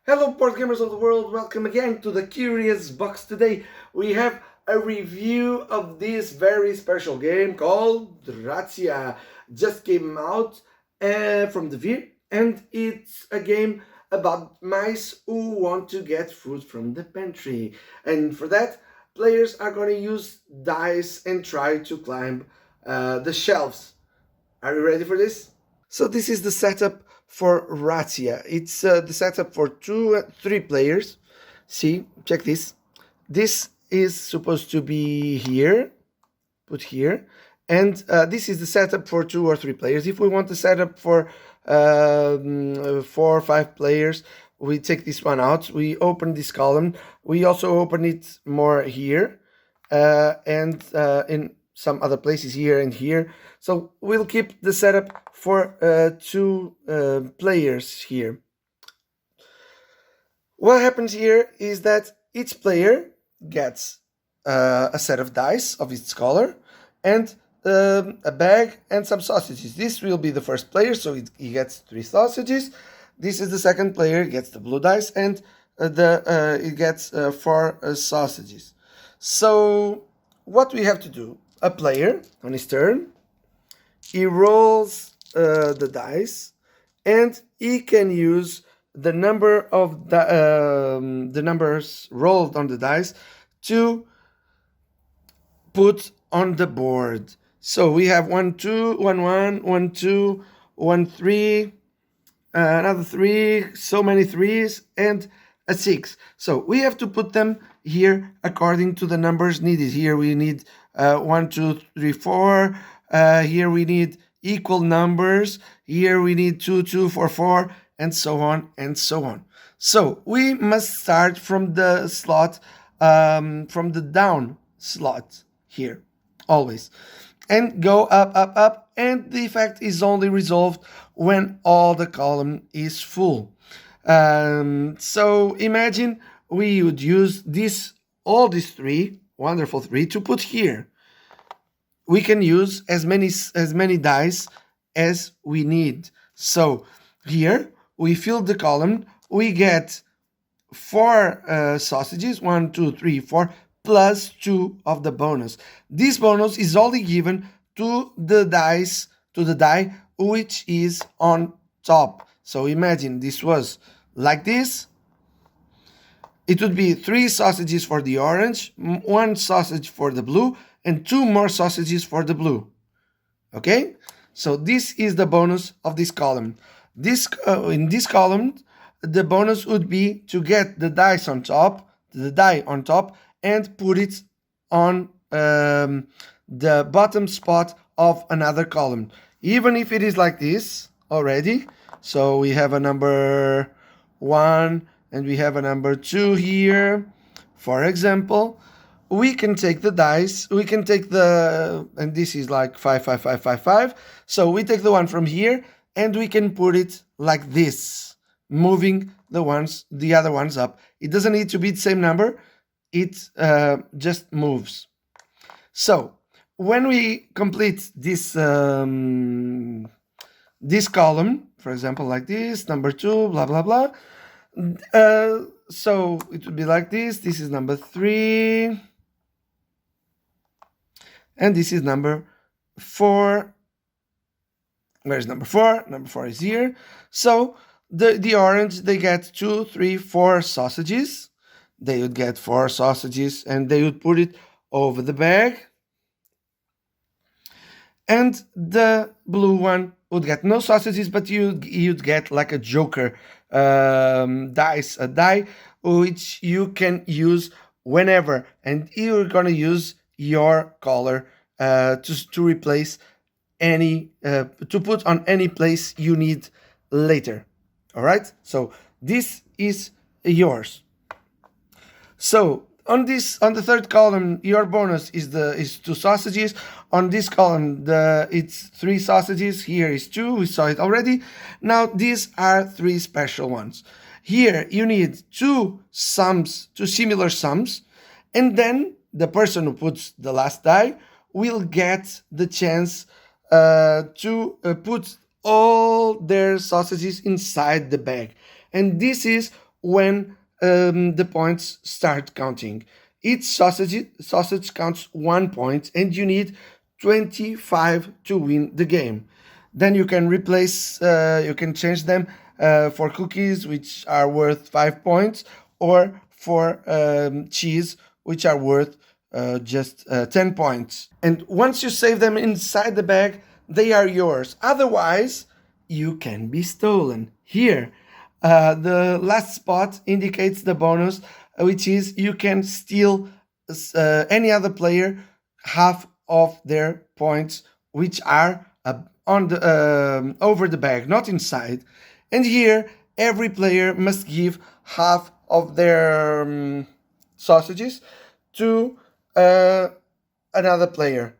Hello, board gamers of the world. Welcome again to the Curious Box. Today we have a review of this very special game called Razzia. Just came out from the Vir, and it's a game about mice who want to get food from the pantry. And for that, players are going to use dice and try to climb the shelves. Are you ready for this? So this is the setup for Razzia. It's the setup for three players. See, check this. This is supposed to be here, put here, and this is the setup for 2 or 3 players. If we want the setup for 4 or 5 players, we take this one out. We open this column. We also open it more here, and in some other places here and here. So we'll keep the setup for 2 players here. What happens here is that each player gets a set of dice of its color and a bag and some sausages. This will be the first player, so he gets 3 sausages. This is the second player, gets the blue dice, and it gets 4 sausages. So what we have to do, a player on his turn, he rolls the dice, and he can use the number of the numbers rolled on the dice to put on the board. So we have 1 2 1 1 1 2 1 3, another 3, so many 3s, and a 6. So we have to put them here according to the numbers needed. Here we need 1 2 3 4. Here we need equal numbers. Here we need 2 2 4 4, and so on and so on. So we must start from the slot, from the down slot here, always, and go up, up, up. And the effect is only resolved when all the column is full. So imagine we would use all these 3, wonderful 3, to put here. We can use as many dice as we need. So here we fill the column. We get 4 sausages, 1 2 3 4, plus 2 of the bonus. This bonus is only given to the die which is on top. So imagine this was like this. It would be 3 sausages for the orange, 1 sausage for the blue, and 2 more sausages for the blue. Okay? So this is the bonus of this column. In this column, the bonus would be to get the die on top, and put it on the bottom spot of another column. Even if it is like this already. So we have a number 1 and we have a number 2 here. For example, we can take the dice, we can take and this is like 5 5 5 5 5. So we take the one from here and we can put it like this, moving the other ones up. It doesn't need to be the same number, it just moves. So when we complete this this column, for example, like this, number 2, blah blah blah. So it would be like this. This is number 3, and this is number 4. Where's number 4? Number 4 is here. So the orange, they get 2 3 4 sausages. They would get 4 sausages, and they would put it over the bag. And the blue one would get no sausages, but you'd get like a joker dice, a die which you can use whenever, and you're gonna use your color to replace any to put on any place you need later. All right, so this is yours. So on the third column, your bonus is 2 sausages. On this column, it's 3 sausages. Here is 2. We saw it already. Now these are 3 special ones. Here you need 2 similar sums, and then the person who puts the last die will get the chance to put all their sausages inside the bag. And this is when the points start counting. Each sausage counts 1 point, and you need 25 to win the game. Then you can you can change them for cookies, which are worth 5 points, or for cheese, which are worth just 10 points. And once you save them inside the bag, they are yours. Otherwise, you can be stolen. Here, the last spot indicates the bonus, which is you can steal any other player half of their points, which are on the over the bag, not inside. And here, every player must give half of their sausages to another player.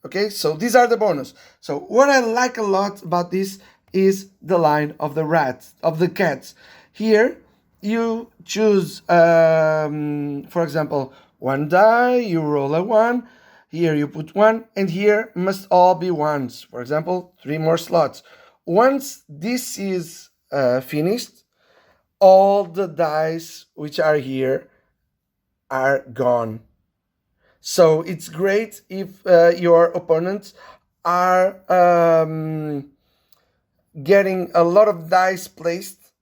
Okay, so these are the bonus. So what I like a lot about this is the line of the rats, of the cats. Here you choose, for example, one die, you roll a one, here you put one, and here must all be ones. For example, 3 more slots. Once this is finished, all the dice which are here are gone. So it's great if your opponents are getting a lot of dice placed,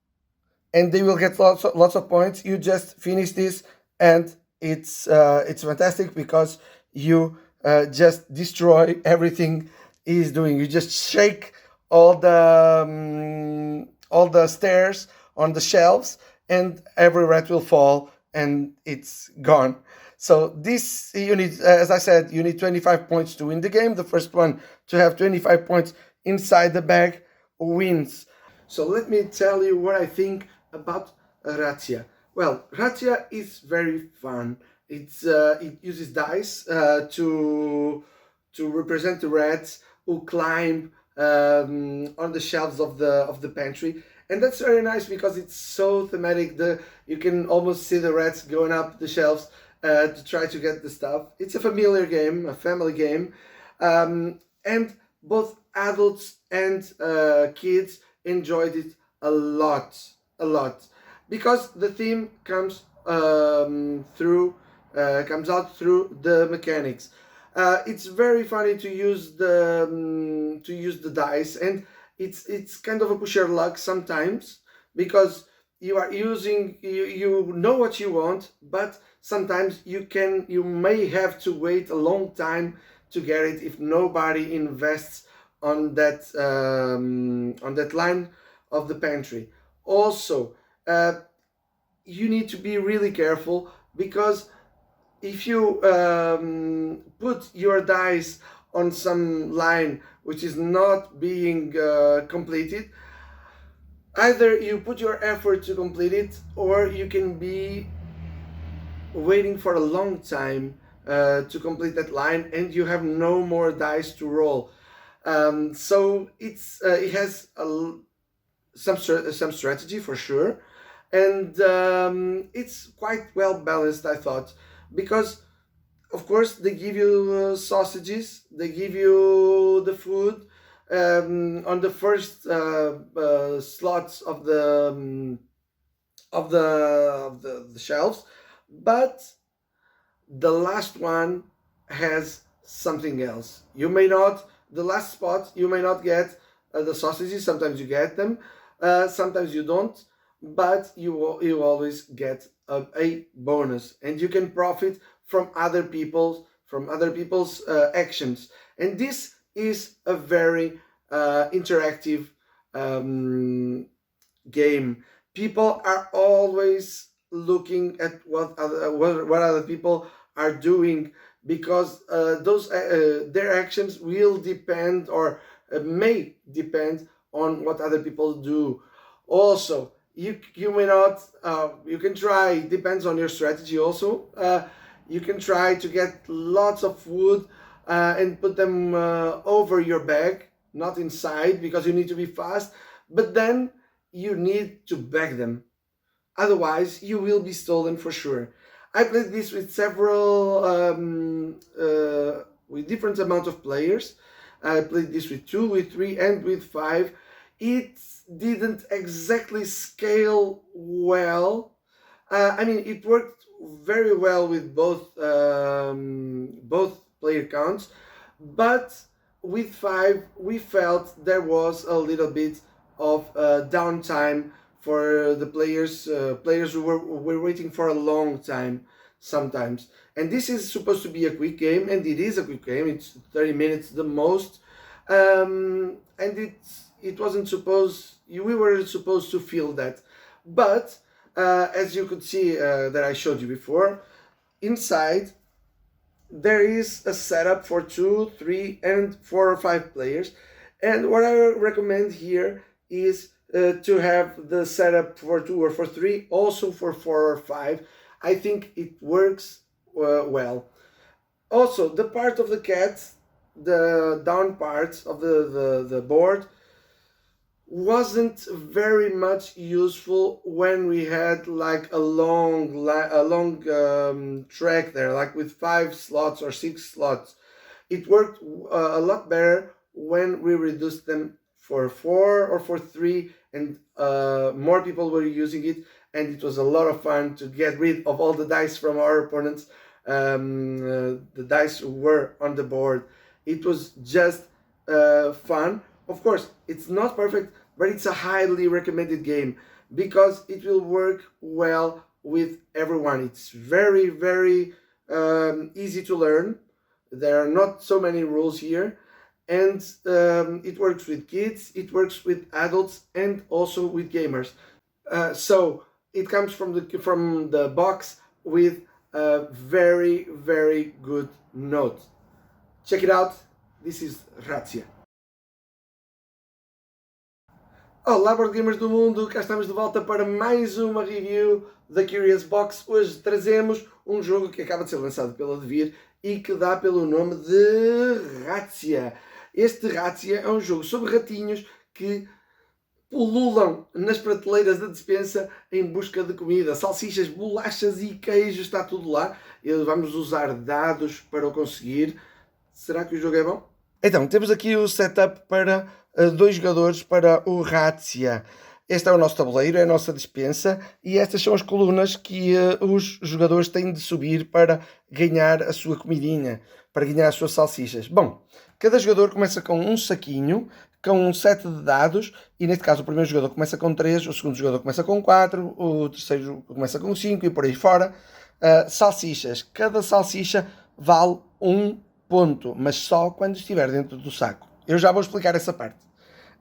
and they will get lots of points. You just finish this, and it's fantastic because you just destroy everything he's doing. You just shake all the stairs on the shelves, and every rat will fall, and it's gone. So this you need, as I said, you need 25 points to win the game. The first one to have 25 points inside the bag wins. So let me tell you what I think about Razzia. Well, Razzia is very fun. It uses dice to represent the rats who climb on the shelves of the pantry, and that's very nice because it's so thematic. You can almost see the rats going up the shelves to try to get the stuff. It's a familiar game, a family game, and both adults and kids enjoyed it a lot, because the theme comes comes out through the mechanics. It's very funny to use the dice, and it's kind of a push your luck sometimes, because you are using you know what you want, but sometimes you may have to wait a long time to get it if nobody invests on that line of the pantry. Also, you need to be really careful, because if you put your dice on some line which is not being completed, either you put your effort to complete it, or you can be waiting for a long time to complete that line, and you have no more dice to roll. So it has some strategy for sure, and it's quite well balanced, I thought, because of course they give you sausages, they give you the food on the first slots of the shelves, but the last one has something else. The last spot, you may not get the sausages. Sometimes you get them, sometimes you don't, but you always get a bonus, and you can profit from other people's actions. And this is a very interactive game. People are always looking at what other people are doing, because their actions will depend, or may depend, on what other people do. Also, you may not, you can try, depends on your strategy also, you can try to get lots of food and put them over your bag, not inside, because you need to be fast, but then you need to bag them. Otherwise, you will be stolen for sure. I played this with several, with different amount of players. I played this with 2, with 3, and with 5. it didn't exactly scale well. I mean, it worked very well with both player counts, but with 5 we felt there was a little bit of downtime for the players who were waiting for a long time sometimes. And this is supposed to be a quick game, and it is a quick game. It's 30 minutes the most, and it wasn't supposed. We were supposed to feel that, but as you could see that I showed you before, inside there is a setup for 2, 3, and 4 or 5 players. And what I recommend here is to have the setup for 2 or for 3, also for 4 or 5. I think it works well. Also, the part of the cat, the down part of the board, wasn't very much useful when we had like a long track there, like with 5 slots or 6 slots. It worked a lot better when we reduced them for 4 or for 3, and more people were using it, and it was a lot of fun to get rid of all the dice from our opponents. The dice were on the board. It was just fun. Of course, it's not perfect, but it's a highly recommended game because it will work well with everyone. It's very, very easy to learn. There are not so many rules here, and it works with kids, it works with adults, and also with gamers. So it comes from the box with a very, very good note. Check it out. This is Razzia. Olá, board gamers do mundo, cá estamos de volta para mais uma review da Curious Box. Hoje trazemos um jogo que acaba de ser lançado pela Devir e que dá pelo nome de Razzia. Este Razzia é um jogo sobre ratinhos que pululam nas prateleiras da despensa em busca de comida. Salsichas, bolachas e queijo, está tudo lá. E vamos usar dados para o conseguir. Será que o jogo é bom? Então, temos aqui o setup para 2 jogadores para o Razzia. Este é o nosso tabuleiro, é a nossa despensa, e estas são as colunas que os jogadores têm de subir para ganhar a sua comidinha, para ganhar as suas salsichas. Bom, cada jogador começa com um saquinho, com um set de dados, e neste caso o primeiro jogador começa com 3, o segundo jogador começa com 4, o terceiro começa com 5 e por aí fora. Salsichas. Cada salsicha vale 1 ponto, mas só quando estiver dentro do saco. Eu já vou explicar essa parte.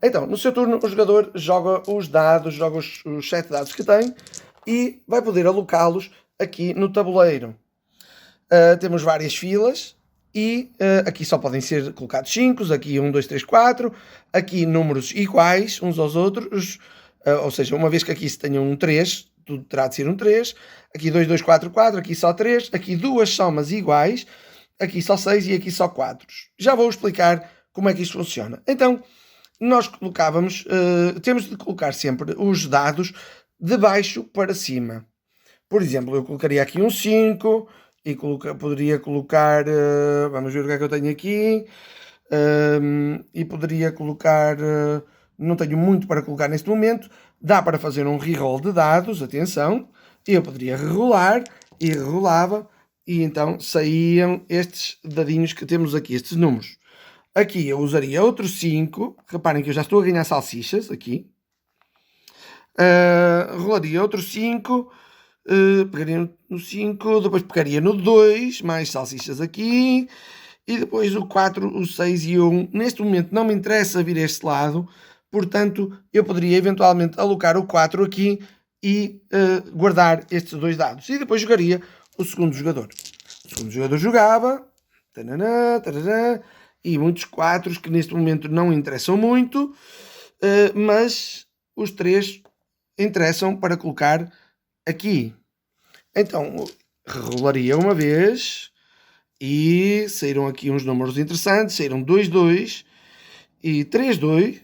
Então, no seu turno, o jogador joga os dados, joga os 7 dados que tem e vai poder alocá-los aqui no tabuleiro. Temos várias filas e aqui só podem ser colocados 5, aqui 1, 2, 3, 4, aqui números iguais uns aos outros, ou seja, uma vez que aqui se tenha um 3, tudo terá de ser um 3, aqui 2, 2, 4, 4, aqui só 3, aqui 2 somas iguais, aqui só 6 e aqui só 4. Já vou explicar como é que isto funciona. Então, nós colocávamos, temos de colocar sempre os dados de baixo para cima. Por exemplo, eu colocaria aqui um 5 e poderia colocar, vamos ver o que é que eu tenho aqui, e poderia colocar, não tenho muito para colocar neste momento, dá para fazer um reroll de dados, atenção, eu poderia rerolar e rerolava, e então saíam estes dadinhos que temos aqui, estes números. Aqui eu usaria outro 5, reparem que eu já estou a ganhar salsichas, aqui. Rolaria outro 5, pegaria no 5, depois pegaria no 2, mais salsichas aqui, e depois o 4, o 6 e o 1. Neste momento não me interessa vir este lado, portanto eu poderia eventualmente alocar o 4 aqui e guardar estes 2 dados. E depois jogaria o segundo jogador. O segundo jogador jogava, taranã, taranã, e muitos 4 que neste momento não interessam muito, mas os 3 interessam para colocar aqui. Então, rolaria uma vez e saíram aqui uns números interessantes, saíram 2, 2 e 3, 2.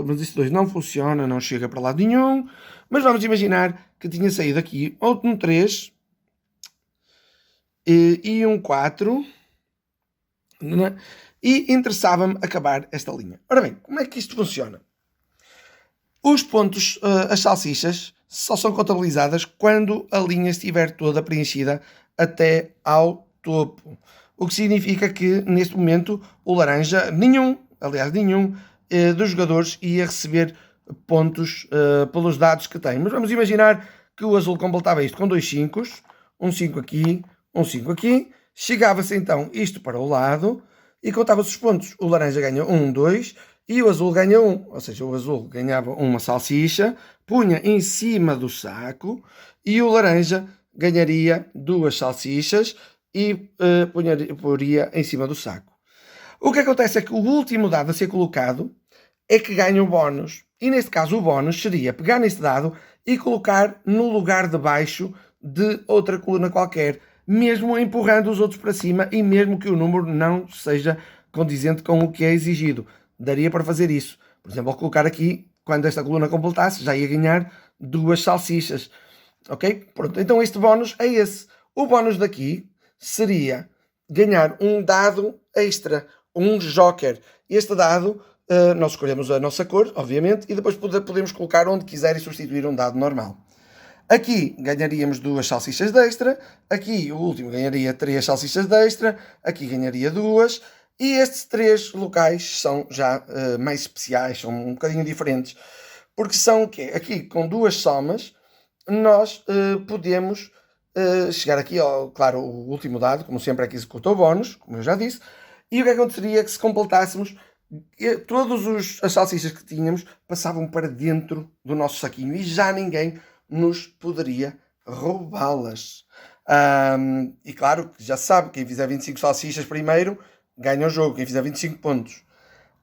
Mas esse 2 não funciona, não chega para lado nenhum. Mas vamos imaginar que tinha saído aqui outro um 3 e um 4. E interessava-me acabar esta linha. Ora bem, como é que isto funciona? Os pontos, as salsichas, só são contabilizadas quando a linha estiver toda preenchida até ao topo. O que significa que, neste momento, o laranja, nenhum dos jogadores ia receber pontos pelos dados que tem. Mas vamos imaginar que o azul completava isto com 2 5, um 5 aqui, um 5 aqui. Chegava-se então isto para o lado e contava-se os pontos. O laranja ganha 1, 2 e o azul ganha 1. Ou seja, o azul ganhava uma salsicha, punha em cima do saco e o laranja ganharia 2 salsichas e poria em cima do saco. O que acontece é que o último dado a ser colocado é que ganha o bónus. E neste caso o bónus seria pegar neste dado e colocar no lugar de baixo de outra coluna qualquer, mesmo empurrando os outros para cima e mesmo que o número não seja condizente com o que é exigido. Daria para fazer isso. Por exemplo, ao colocar aqui, quando esta coluna completasse, já ia ganhar 2 salsichas. Ok? Pronto, então este bónus é esse. O bónus daqui seria ganhar um dado extra, um joker. Este dado, nós escolhemos a nossa cor, obviamente, e depois podemos colocar onde quiser e substituir um dado normal. Aqui ganharíamos 2 salsichas de extra, aqui o último ganharia 3 salsichas de extra, aqui ganharia 2, e estes 3 locais são já mais especiais, são um bocadinho diferentes, porque são o quê? Aqui com 2 somas, nós podemos chegar aqui ao, claro, o último dado, como sempre é que executa o bónus, como eu já disse, e o que aconteceria é que se completássemos, todas as salsichas que tínhamos passavam para dentro do nosso saquinho e já ninguém nos poderia roubá-las. E claro que já sabe, quem fizer 25 salsichas primeiro ganha o jogo, quem fizer 25 pontos.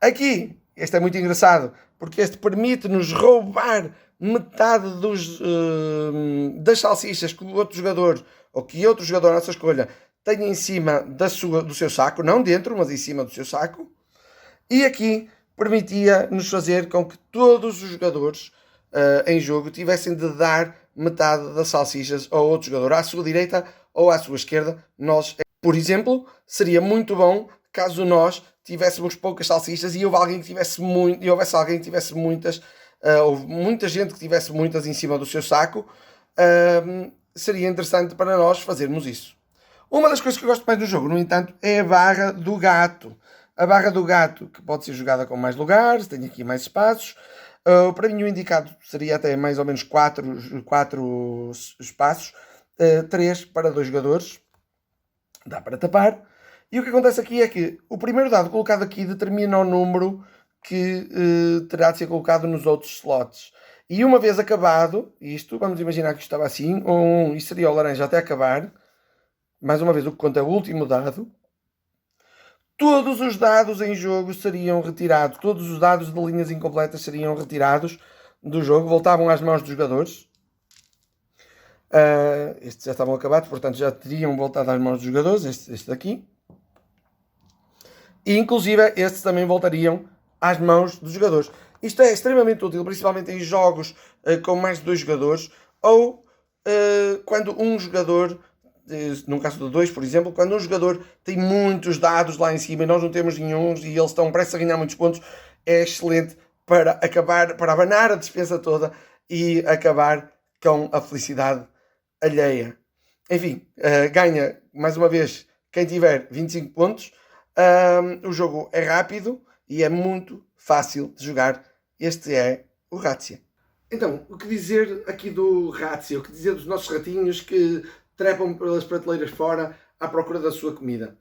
Aqui, este é muito engraçado, porque este permite-nos roubar metade das salsichas que o outro jogador, ou que outro jogador à nossa escolha, tenha em cima do seu saco, não dentro, mas em cima do seu saco. E aqui permitia-nos fazer com que todos os jogadores em jogo tivessem de dar metade das salsichas ao outro jogador, à sua direita ou à sua esquerda. Nós, por exemplo, seria muito bom caso nós tivéssemos poucas salsichas e houvesse alguém que tivesse muitas, ou muita gente que tivesse muitas em cima do seu saco, seria interessante para nós fazermos isso. Uma das coisas que eu gosto mais do jogo, no entanto, é a barra do gato. A barra do gato, que pode ser jogada com mais lugares, tem aqui mais espaços. Para mim o indicado seria até mais ou menos 4 espaços, 3 para 2 jogadores, dá para tapar. E o que acontece aqui é que o primeiro dado colocado aqui determina o número que terá de ser colocado nos outros slots. E uma vez acabado isto, vamos imaginar que isto estava assim, e seria o laranja até acabar. Mais uma vez, o que conta é o último dado. Todos os dados em jogo seriam retirados, todos os dados de linhas incompletas seriam retirados do jogo, voltavam às mãos dos jogadores. Estes já estavam acabados, portanto já teriam voltado às mãos dos jogadores, este daqui. E inclusive estes também voltariam às mãos dos jogadores. Isto é extremamente útil, principalmente em jogos com mais de 2 jogadores, ou quando um jogador, num caso de 2, por exemplo, quando um jogador tem muitos dados lá em cima e nós não temos nenhum e eles estão prestes a ganhar muitos pontos, é excelente para abanar a despesa toda e acabar com a felicidade alheia. Enfim, ganha mais uma vez quem tiver 25 pontos. O jogo é rápido e é muito fácil de jogar. Este é o Razzia. Então, o que dizer aqui do Razzia? O que dizer dos nossos ratinhos que trepam pelas prateleiras fora à procura da sua comida?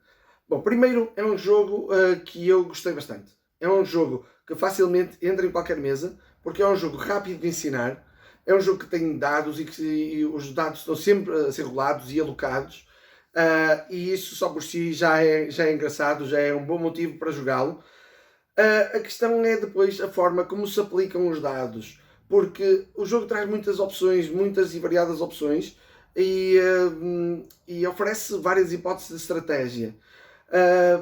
Bom, primeiro é um jogo que eu gostei bastante. É um jogo que facilmente entra em qualquer mesa, porque é um jogo rápido de ensinar, é um jogo que tem dados e os dados estão sempre a ser rolados e alocados, e isso só por si já é engraçado, já é um bom motivo para jogá-lo. A questão é depois a forma como se aplicam os dados, porque o jogo traz muitas opções, muitas e variadas opções, e oferece várias hipóteses de estratégia.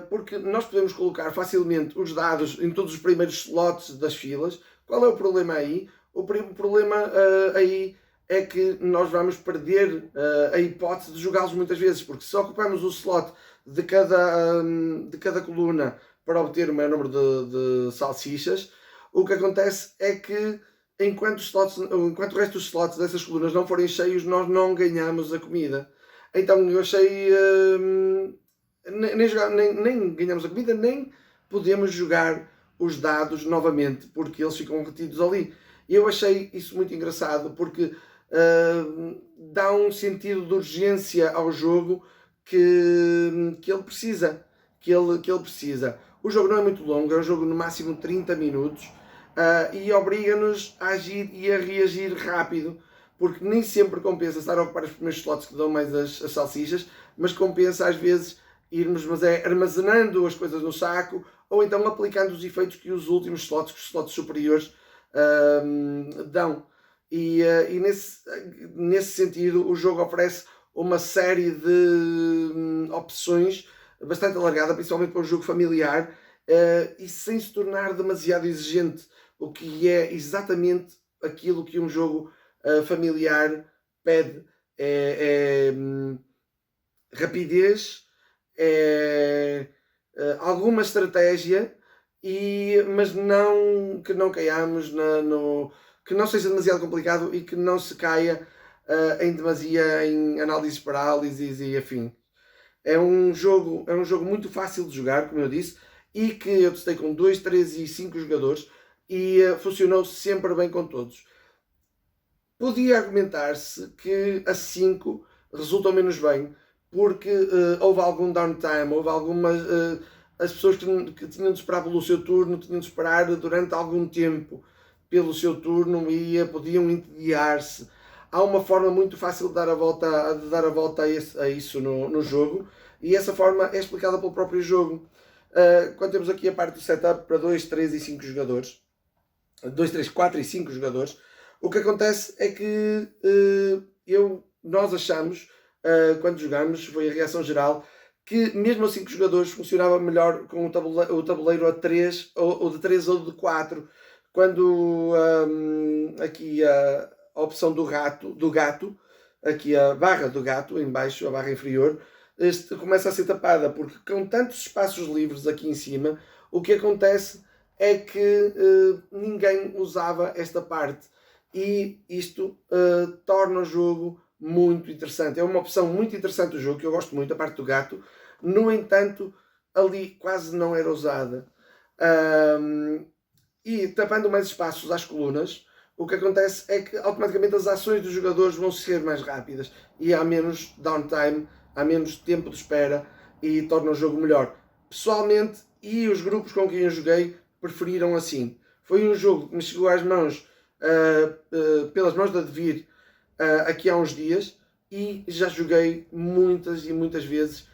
Porque nós podemos colocar facilmente os dados em todos os primeiros slots das filas. Qual é o problema aí? O problema aí é que nós vamos perder a hipótese de jogá-los muitas vezes, porque se ocupamos o slot de cada coluna para obter o maior número de salsichas, o que acontece é que enquanto o resto dos slots dessas colunas não forem cheios, nós não ganhamos a comida. Então eu achei. Nem ganhamos a comida, nem podemos jogar os dados novamente, porque eles ficam retidos ali. Eu achei isso muito engraçado, porque dá um sentido de urgência ao jogo que ele precisa. Que ele precisa. O jogo não é muito longo, é um jogo no máximo 30 minutos e obriga-nos a agir e a reagir rápido, porque nem sempre compensa estar a ocupar os primeiros slots que dão mais as salsichas, mas compensa às vezes irmos armazenando as coisas no saco ou então aplicando os efeitos que os últimos slots, que os slots superiores dão. E nesse sentido o jogo oferece uma série de opções bastante alargada, principalmente para um jogo familiar, e sem se tornar demasiado exigente, o que é exatamente aquilo que um jogo familiar pede. É rapidez, alguma estratégia, mas não que não caiamos que não seja demasiado complicado e que não se caia em demasia em análises parálises e afim. É um jogo muito fácil de jogar, como eu disse, e que eu testei com 2, 3 e 5 jogadores e funcionou sempre bem com todos. Podia argumentar-se que a 5 resultou menos bem, porque houve algum downtime, houve algumas. As pessoas que tinham de esperar pelo seu turno tinham de esperar durante algum tempo pelo seu turno e podiam entediar-se. Há uma forma muito fácil de dar a volta a isso no jogo, e essa forma é explicada pelo próprio jogo. Quando temos aqui a parte do setup para 2, 3 e 5 jogadores, 2, 3, 4 e 5 jogadores, o que acontece é que nós achamos, quando jogamos, foi a reação geral, que mesmo a 5 jogadores funcionava melhor com o tabuleiro a 3, ou de 3 ou de 4, quando aqui a opção do gato, aqui a barra do gato, em baixo, a barra inferior, começa a ser tapada, porque com tantos espaços livres aqui em cima, o que acontece é que ninguém usava esta parte. E isto torna o jogo muito interessante. É uma opção muito interessante do jogo, que eu gosto muito, a parte do gato. No entanto, ali quase não era usada. E tapando mais espaços às colunas, o que acontece é que automaticamente as ações dos jogadores vão ser mais rápidas e há menos downtime, há menos tempo de espera e torna o jogo melhor. Pessoalmente, e os grupos com quem eu joguei preferiram assim. Foi um jogo que me chegou às mãos pelas mãos da Devir aqui há uns dias e já joguei muitas e muitas vezes,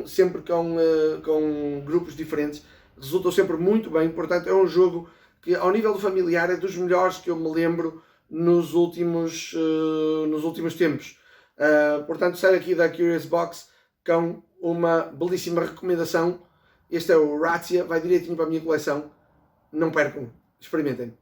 sempre com grupos diferentes. Resultou sempre muito bem, portanto é um jogo que ao nível do familiar é dos melhores que eu me lembro nos últimos tempos. Portanto, saio aqui da Curious Box com uma belíssima recomendação. Este é o Razzia, vai direitinho para a minha coleção. Não percam, experimentem.